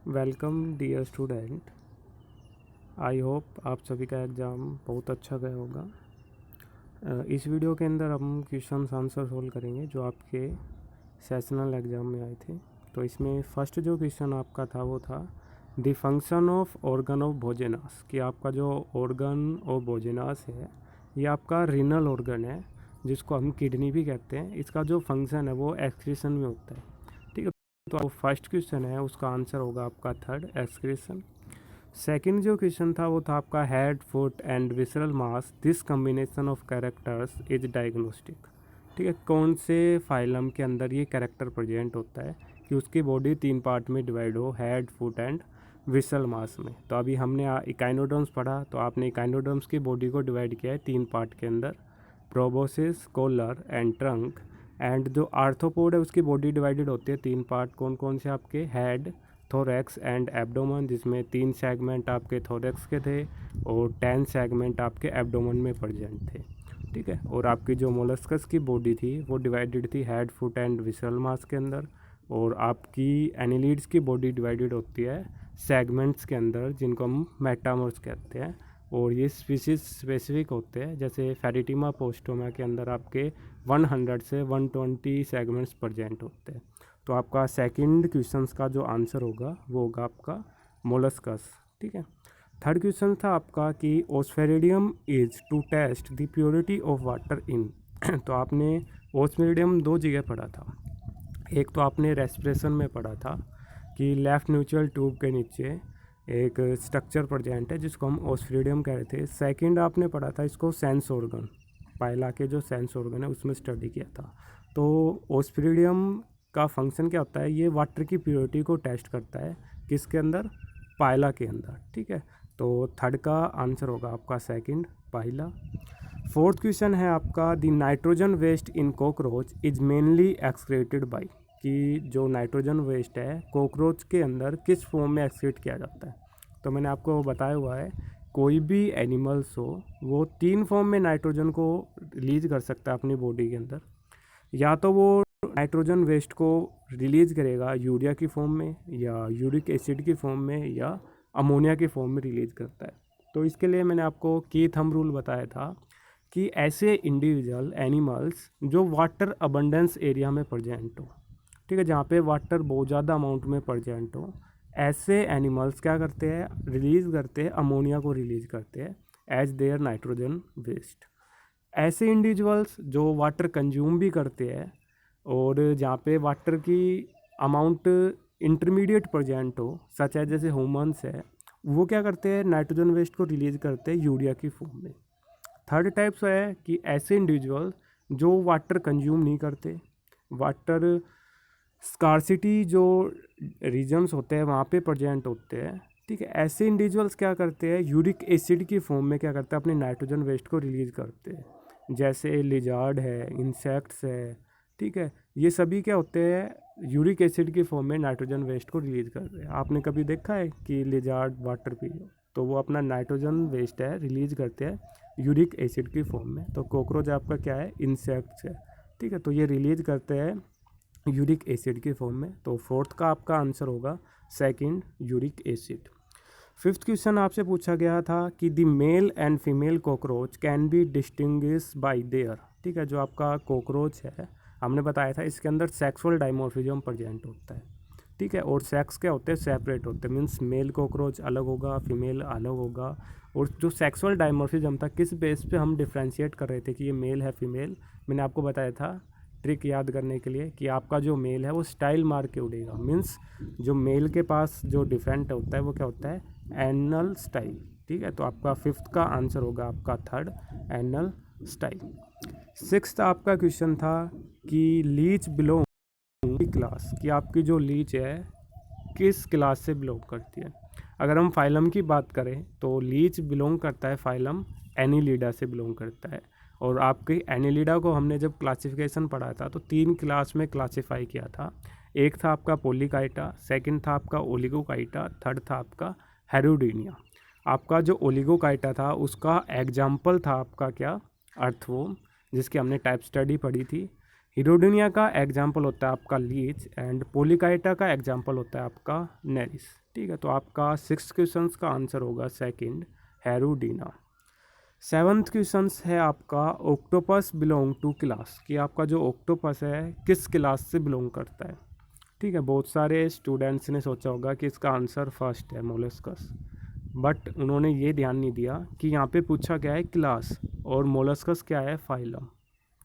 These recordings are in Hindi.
Welcome dear student. I hope आप सभी का एग्ज़ाम बहुत अच्छा गया होगा। इस वीडियो के अंदर हम क्वेश्चन आंसर सोल्व करेंगे जो आपके सेशनल एग्ज़ाम में आए थे। तो इसमें फर्स्ट जो क्वेश्चन आपका था वो था the function of organ of Bojanus, कि आपका जो ऑर्गन ऑफ भोजेनास है ये आपका रीनल ऑर्गन है जिसको हम किडनी भी कहते हैं। इसका जो फंक्शन है वो एक्सक्रीशन में होता है। ठीक है, तो फर्स्ट क्वेश्चन है उसका आंसर होगा आपका थर्ड, एक्सक्रीशन। सेकंड जो क्वेश्चन था वो था आपका head, foot and visceral mass, this combination of characters is diagnostic. ठीक है, कौन से फाइलम के अंदर ये कैरेक्टर प्रेजेंट होता है कि उसकी बॉडी 3 पार्ट में डिवाइड हो, हेड, फुट एंड विसल मास में। तो अभी हमने इकाइनोडर्म्स पढ़ा, तो आपने इकाइनोडर्म्स की बॉडी को डिवाइड किया है 3 पार्ट के अंदर, proboscis, collar and trunk. And जो आर्थ्रोपोड है उसकी बॉडी डिवाइडेड होती है 3 पार्ट, कौन कौन से आपके, हेड, थोरैक्स एंड एब्डोमन, जिसमें 3 सेगमेंट आपके थोरैक्स के थे और 10 सेगमेंट आपके एब्डोमन में प्रेजेंट थे। ठीक है, और आपकी जो मोलस्कस की बॉडी थी वो डिवाइडेड थी हेड, फुट एंड विसरल मास के अंदर। और आपकी एनिलीड्स की बॉडी डिवाइडेड होती है सेगमेंट्स के अंदर जिनको हम मेटामर्स कहते हैं। और ये स्पीसीज स्पेसिफिक होते हैं, जैसे फेरिटिमा पोस्टोमा के अंदर आपके 100 से 120 सेगमेंट्स प्रेजेंट होते हैं। तो आपका सेकंड क्वेश्चन का जो आंसर होगा वो होगा आपका मोलस्कस। ठीक है, थर्ड क्वेश्चन था आपका कि osphradium is to test the purity of water in. तो आपने ओस्फेरिडियम 2 जगह पढ़ा था। एक तो आपने रेस्पिरेशन में पढ़ा था कि लेफ्ट न्यूट्रल ट्यूब के नीचे एक स्ट्रक्चर प्रेजेंट है जिसको हम ओस्फेरिडियम कह रहे थे। सेकंड आपने पढ़ा था इसको सेंस ऑर्गन, पायला के जो सेंस ऑर्गन है उसमें स्टडी किया था। तो ओस्फेरिडियम का फंक्शन क्या होता है, ये वाटर की प्योरिटी को टेस्ट करता है, किसके अंदर, पायला के अंदर। ठीक है, तो थर्ड का आंसर होगा आपका सेकंड, पायला। फोर्थ क्वेश्चन है आपका the nitrogen waste in cockroach is mainly excreted by, कि जो नाइट्रोजन वेस्ट है कॉकरोच के अंदर किस फॉर्म में एक्सक्रीट किया जाता है। तो मैंने आपको बताया हुआ है कोई भी एनिमल्स हो वो 3 फॉर्म में नाइट्रोजन को रिलीज कर सकता है अपनी बॉडी के अंदर। या तो वो नाइट्रोजन वेस्ट को रिलीज करेगा यूरिया की फॉर्म में, या यूरिक एसिड की फॉर्म में, या अमोनिया की फॉर्म में रिलीज करता है। तो इसके लिए मैंने आपको की थंब रूल बताया था कि ऐसे इंडिविजुअल एनिमल्स जो वाटर अबंडेंस एरिया में प्रेजेंट हो, ठीक है, जहाँ पे वाटर बहुत ज़्यादा अमाउंट में प्रेजेंट हो, ऐसे एनिमल्स क्या करते हैं, रिलीज़ करते हैं, अमोनिया को रिलीज़ करते हैं एज देयर नाइट्रोजन वेस्ट। ऐसे इंडिविजुअल्स जो वाटर कंज्यूम भी करते हैं और जहाँ पे वाटर की अमाउंट इंटरमीडिएट प्रेजेंट हो, सच है जैसे ह्यूमंस है, वो क्या करते हैं, नाइट्रोजन वेस्ट को रिलीज़ करते हैं यूरिया की फॉर्म में। थर्ड टाइप्स है कि ऐसे इंडिविजुअल जो वाटर कंज्यूम नहीं करते, वाटर स्कारसिटी जो रीजन्स होते हैं वहाँ पे प्रेजेंट होते हैं। ठीक है, ऐसे इंडिविजुअल्स क्या करते हैं, यूरिक एसिड की फॉर्म में क्या करते हैं, अपने नाइट्रोजन वेस्ट को रिलीज़ करते हैं, जैसे लिजार्ड है, इंसेक्ट्स है। ठीक है, ये सभी क्या होते हैं, यूरिक एसिड की फॉर्म में नाइट्रोजन वेस्ट को रिलीज़ करते हैं। आपने कभी देखा है कि लिजार्ड वाटर पी, तो वो अपना नाइट्रोजन वेस्ट है रिलीज़ करते हैं यूरिक एसिड की फॉर्म में। तो कॉकरोच आपका क्या है, इंसेक्ट्स है। ठीक है, तो ये रिलीज़ करते हैं यूरिक एसिड की फॉर्म में। तो फोर्थ का आपका आंसर होगा second, uric acid. Fifth question आपसे पूछा गया था कि the male and female cockroach can be distinguish bye there. ठीक है, जो आपका कॉकरोच है हमने बताया था इसके अंदर सेक्सुअल डाइमॉर्फिज्म प्रेजेंट होता है। ठीक है, और सेक्स क्या होते हैं, सेपरेट होते हैं, मीन्स मेल कॉकरोच अलग होगा, फीमेल अलग होगा। और जो सेक्सुअल डाइमॉर्फिज्म था किस बेस पे हम डिफ्रेंशिएट कर रहे थे कि ये मेल है फीमेल, मैंने आपको बताया था ट्रिक याद करने के लिए कि आपका जो मेल है वो स्टाइल मार के उड़ेगा, मीन्स जो मेल के पास जो डिफरेंट होता है वो क्या होता है, एनल स्टाइल। ठीक है, तो आपका फिफ्थ का आंसर होगा आपका थर्ड, एनल स्टाइल। सिक्स्थ आपका क्वेश्चन था कि लीच बिलोंग क्लास, कि आपकी जो लीच है किस क्लास से बिलोंग करती है। अगर हम फाइलम की बात करें तो लीच बिलोंग करता है फाइलम एनिलिडा से बिलोंग करता है। और आपकी एनिलिडा को हमने जब क्लासिफिकेशन पढ़ा था तो 3 क्लास में क्लासिफाई किया था। एक था आपका पोलिकाइटा, सेकंड था आपका ओलिगोकाइटा, थर्ड था आपका हेरोडिनिया। आपका जो ओलिगोकाइटा था उसका एग्जाम्पल था आपका क्या, अर्थवोम, जिसकी हमने टाइप स्टडी पढ़ी थी। हीरोडिनिया का एग्जाम्पल होता है आपका लीच एंड पोलिकाइटा का एग्जाम्पल होता है आपका नेरिस। ठीक है, तो आपका 6 क्वेश्चन का आंसर होगा सेकंड हेरोडिना। 7th क्वेश्चन है आपका ऑक्टोपस बिलोंग टू क्लास, कि आपका जो ऑक्टोपस है किस क्लास से बिलोंग करता है। ठीक है, बहुत सारे स्टूडेंट्स ने सोचा होगा कि इसका आंसर फर्स्ट है मोलस्कस, बट उन्होंने ये ध्यान नहीं दिया कि यहाँ पे पूछा गया है क्लास और मोलस्कस क्या है, फाइलम।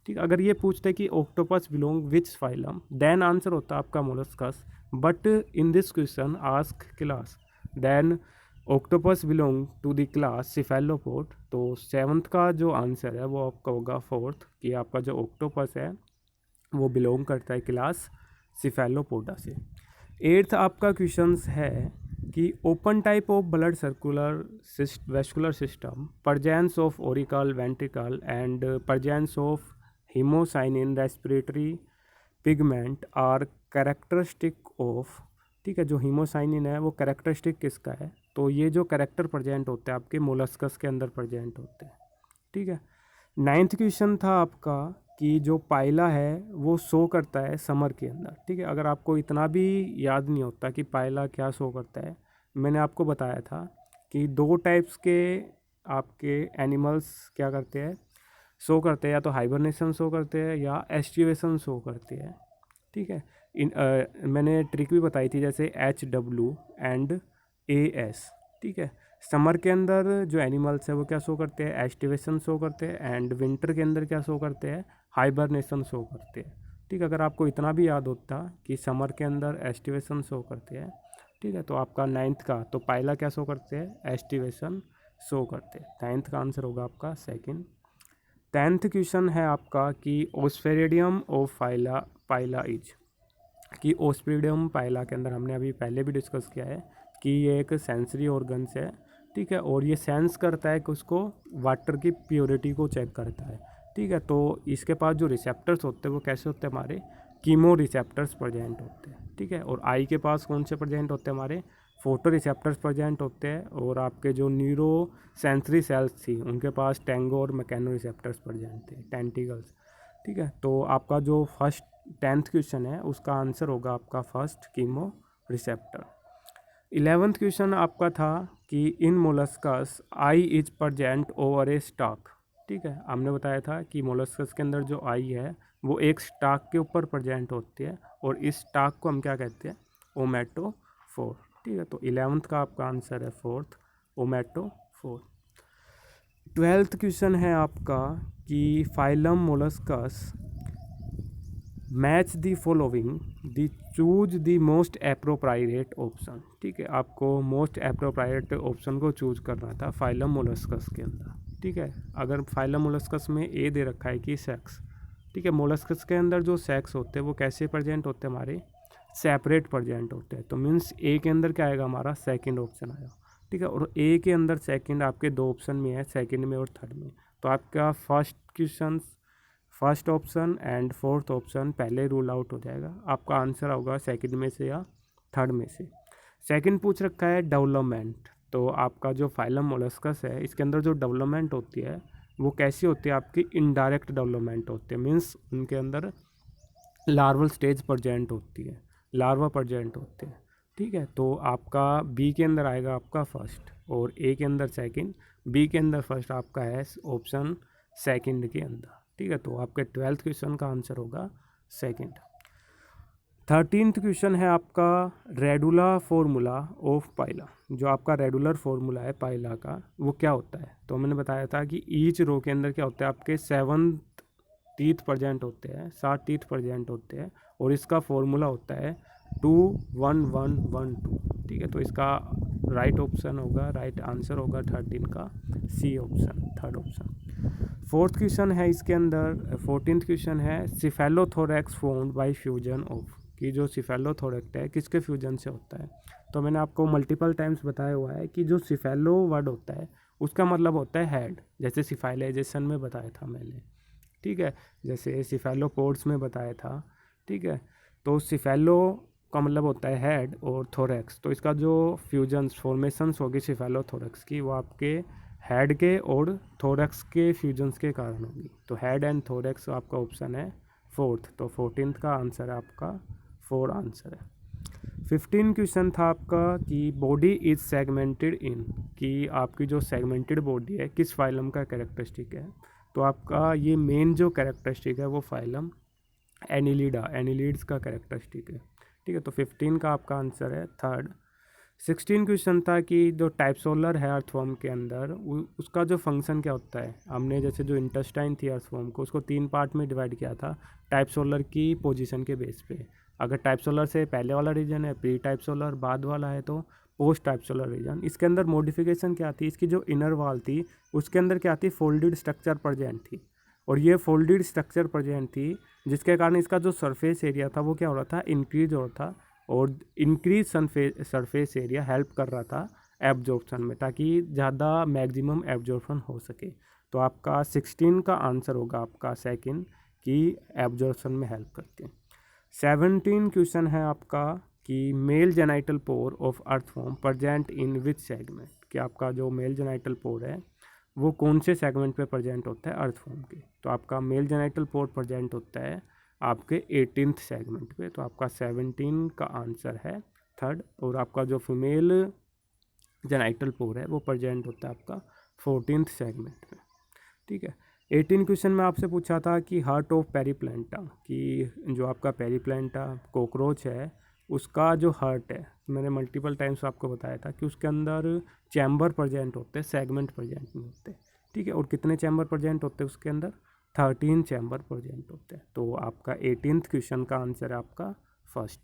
ठीक, अगर ये पूछते कि octopus belong which phylum, then answer होता आपका molluscs, but in this question ask class, then octopus belong to the class cephalopod. तो 7th का जो आंसर है वो आपका होगा 4th, कि आपका जो ऑक्टोपस है वो बिलोंग करता है क्लास सिफेलोपोडा से। 8th आपका क्वेश्चन है कि open type of blood circular vascular system, presence of auricle ventricle and presence of haemocyanin respiratory pigment are characteristic of. ठीक है, जो हीमोसाइनिन है वो कैरेक्टरिस्टिक किसका है, तो ये जो कैरेक्टर प्रेजेंट होते हैं आपके मोलस्कस के अंदर प्रेजेंट होते हैं। ठीक है, 9th क्वेश्चन था आपका कि जो पाइला है वो शो करता है समर के अंदर। ठीक है, अगर आपको इतना भी याद नहीं होता कि पाइला क्या शो करता है, मैंने आपको बताया था कि 2 टाइप्स के आपके एनिमल्स क्या करते हैं, शो करते हैं, या तो हाइबरनेशन शो करते हैं या एस्टिवेशन शो करते हैं। ठीक है, मैंने ट्रिक भी बताई थी, जैसे HW एंड AS। ठीक है, समर के अंदर जो एनिमल्स है वो क्या शो करते हैं, एस्टिवेशन शो करते हैं, एंड विंटर के अंदर क्या शो करते हैं, हाइबरनेशन शो करते हैं। ठीक है, अगर आपको इतना भी याद होता कि समर के अंदर एस्टिवेशन शो करते हैं, ठीक है, तो आपका 9th का तो पाइला क्या शो करते हैं, एस्टिवेशन शो करते हैं। 9th का आंसर होगा आपका सेकंड। 10th क्वेश्चन है आपका कि ओस्फेरिडियम ऑफ पाइला इज, कि ओस्फेरिडियम पाइला के अंदर हमने अभी पहले भी डिस्कस किया है कि ये एक सेंसरी ऑर्गन्स है। ठीक है, और ये सेंस करता है कि उसको वाटर की प्योरिटी को चेक करता है। ठीक है, तो इसके पास जो रिसेप्टर्स होते हैं वो कैसे होते हैं, हमारे कीमो रिसेप्टर्स प्रेजेंट होते हैं। ठीक है, और आई के पास कौन से प्रेजेंट होते हैं, हमारे फोटो रिसेप्टर्स प्रेजेंट होते हैं, और आपके जो न्यूरो सेंसरी सेल्स थी उनके पास टेंगो और मैकेनो रिसेप्टर्स प्रेजेंट थे, टेंटिकल्स। ठीक है, तो आपका जो फर्स्ट 10th क्वेश्चन है उसका आंसर होगा आपका first chemo receptor. 11th question आपका था कि in molluscs eye is present over a stalk. ठीक है, हमने बताया था कि मोलस्कस के अंदर जो आई है वो एक स्टॉक के ऊपर प्रेजेंट होती है, और इस स्टॉक को हम क्या कहते हैं, ओमेटोफोर। ठीक है, तो 11th का आपका आंसर है 4th, ओमेटोफोर। 12th क्वेश्चन है आपका कि phylum molluscs match the following the choose the most appropriate option. ठीक है, आपको मोस्ट अप्रोप्राइएट ऑप्शन को चूज करना था फाइलम मोलस्कस के अंदर। ठीक है, अगर फाइलम मोलस्कस में ए दे रखा है कि सेक्स, ठीक है, मोलस्कस के अंदर जो सेक्स होते हैं वो कैसे प्रेजेंट होते हैं, हमारे सेपरेट प्रेजेंट होते हैं। तो मीन्स ए के अंदर क्या आएगा, हमारा सेकंड ऑप्शन आएगा। ठीक है, और ए के अंदर सेकंड आपके 2 ऑप्शन में है, सेकंड में और थर्ड में। तो आपका first option and 4th option पहले रूल आउट हो जाएगा, आपका आंसर होगा सेकंड में से या थर्ड में से। सेकंड पूछ रखा है डेवलपमेंट, तो आपका जो फाइलम मोलस्कस है इसके अंदर जो डेवलपमेंट होती है वो कैसी होती है, आपकी इनडायरेक्ट डेवलपमेंट होती है। मीन्स उनके अंदर लार्वल स्टेज प्रेजेंट होती है, लार्वा प्रेजेंट होते हैं। ठीक है, तो आपका बी के अंदर आएगा आपका फर्स्ट, और ए के अंदर सेकंड, बी के अंदर फर्स्ट आपका है ऑप्शन सेकंड के अंदर। ठीक है, तो आपके 12th क्वेश्चन का आंसर होगा सेकंड। 13th क्वेश्चन है आपका रेडुला फार्मूला ऑफ पाइला, जो आपका रेडुलर फार्मूला है पाइला का वो क्या होता है। तो मैंने बताया था कि ईच रो के अंदर क्या होता है, आपके 7 टीथ प्रेजेंट होते हैं, 7 टीथ प्रेजेंट होते हैं, और इसका फॉर्मूला होता है 2 1 1 1 2। ठीक है, तो इसका राइट ऑप्शन होगा, राइट आंसर होगा 13 का C option, third option. 4th question है इसके अंदर, 14th क्वेश्चन है cephalothorax formed by fusion of, कि जो सिफेलोथोरैक्स है किसके फ्यूजन से होता है। तो मैंने आपको मल्टीपल टाइम्स बताया हुआ है कि जो सिफेलो वर्ड होता है उसका मतलब होता है हेड, जैसे सिफाइलाइजेशन में बताया था मैंने। ठीक है, जैसे सिफेलोपोड्स में बताया था। ठीक है, तो सिफेलो का मतलब होता है हेड, और थोरैक्स, तो इसका जो फ्यूजन्स फॉर्मेशंस होगी सिफेलोथोरैक्स की वो आपके हेड के और थोरैक्स के फ्यूजन्स के कारण होगी। तो हेड एंड थोरैक्स आपका ऑप्शन है 4th, तो 14th का आंसर है आपका 4 आंसर है। 15 क्वेश्चन था आपका कि बॉडी इज सेगमेंटेड इन, कि आपकी जो सेगमेंटेड बॉडी है किस फाइलम का कैरेक्टरिस्टिक है। तो आपका ये मेन जो कैरेक्टरिस्टिक है वो फाइलम एनिलिडा, एनिलिड्स का कैरेक्टरिस्टिक है। ठीक है, तो 15 का आपका आंसर है 3rd। 16 क्वेश्चन था कि जो टाइपसोलर है अर्थवर्म के अंदर उसका जो फंक्शन क्या होता है। हमने जैसे जो इंटेस्टाइन थी अर्थवर्म को, उसको 3 पार्ट में डिवाइड किया था टाइपसोलर की पोजीशन के बेस पे। अगर टाइपसोलर से पहले वाला रीजन है, प्री टाइपसोलर बाद वाला है, तो पोस्ट टाइपसोलर रीजन। इसके अंदर मॉडिफिकेशन क्या थी, इसकी जो इनर वॉल थी उसके अंदर क्या थी, फोल्डेड स्ट्रक्चर प्रेजेंट थी। और ये फोल्डेड स्ट्रक्चर प्रेजेंट थी जिसके कारण इसका जो सरफेस एरिया था वो क्या हो रहा था, इंक्रीज हो रहा था। और इंक्रीज सरफेस एरिया हेल्प कर रहा था एब्जॉर्प्शन में, ताकि ज़्यादा मैक्सिमम एब्जॉर्प्शन हो सके। तो आपका 16 का आंसर होगा आपका सेकंड, कि एब्जॉर्प्शन में हेल्प करते हैं। 17 क्वेश्चन है आपका कि mail genital pore of earthworm present in which segment, कि आपका जो मेल जेनाइटल पोर है वो कौन से सेगमेंट पे प्रेजेंट होता है अर्थवर्म के। तो आपका मेल जेनाइटल पोर प्रेजेंट होता है आपके 18th सेगमेंट पे। तो आपका 17 का आंसर है 3rd। और आपका जो फीमेल जेनाइटल पोर है वो प्रेजेंट होता है आपका 14th सेगमेंट में। ठीक है, 18 क्वेश्चन में आपसे पूछा था कि हार्ट ऑफ पेरीप्लेंटा, कि जो आपका पेरीप्लेंटा कॉकरोच है उसका जो हार्ट है, मैंने मल्टीपल टाइम्स आपको बताया था कि उसके अंदर चैम्बर प्रेजेंट होते हैं, सेगमेंट प्रेजेंट नहीं होते। ठीक है, और कितने चैम्बर प्रेजेंट होते हैं उसके अंदर, 13 चैम्बर प्रेजेंट होते हैं। तो आपका 18th क्वेश्चन का आंसर है आपका फर्स्ट।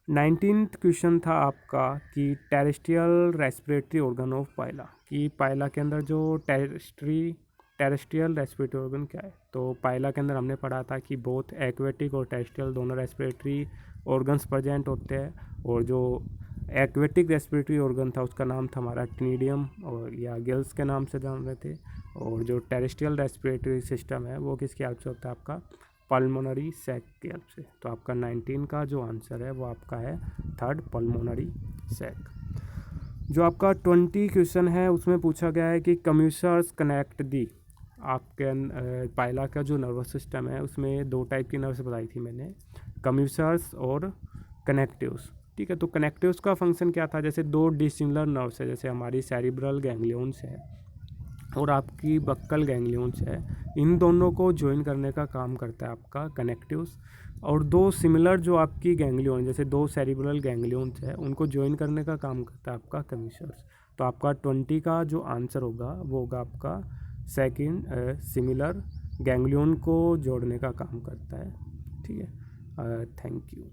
19th क्वेश्चन था आपका कि टेरेस्ट्रियल रेस्पिरेटरी ऑर्गन ऑफ पाइला, कि पाइला के अंदर जो टेरेस्ट्रियल रेस्पिरेटरी ऑर्गन क्या है। तो पाइला के अंदर हमने पढ़ा था कि बोथ एक्वेटिक और टेरेस्ट्रियल दोनों रेस्पिरेटरी ऑर्गन्स प्रेजेंट होते हैं। और जो एक्वेटिक रेस्पिरेटरी ऑर्गन था उसका नाम था हमारा टीनिडियम, और या गिल्स के नाम से जान रहे थे। और जो टेरेस्ट्रियल रेस्पिरेटरी सिस्टम है वो किसके हेल्प से होता है, आपका पल्मोनरी सैक के हेल्प से। तो आपका 19 का जो आंसर है वो आपका है 3rd, पल्मोनरी सैक। जो आपका 20 क्वेश्चन है उसमें पूछा गया है कि कम्यूसर्स कनेक्ट दी, आपके पाइला का जो नर्वस सिस्टम है उसमें 2 टाइप की नर्व्स बताई थी मैंने, कम्यूसर्स और कनेक्टिव्स। ठीक है, तो कनेक्टिव्स का फंक्शन क्या था, जैसे 2 डिसिमिलर नर्व्स है, जैसे हमारी सेरिब्रल गैंग्लियंस है और आपकी बक्कल गैंग्लियंस है, इन दोनों को ज्वाइन करने का काम करता है आपका कनेक्टिव्स। और 2 सिमिलर जो आपकी गैंग्लियन, जैसे 2 सेरिब्रल गैंग्लियंस है, उनको ज्वाइन करने का काम करता है आपका कम्यूसर्स। तो आपका 20 का जो आंसर होगा वो होगा आपका सेकंड, सिमिलर गैंग्लियन को जोड़ने का काम करता है। ठीक है, थैंक यू।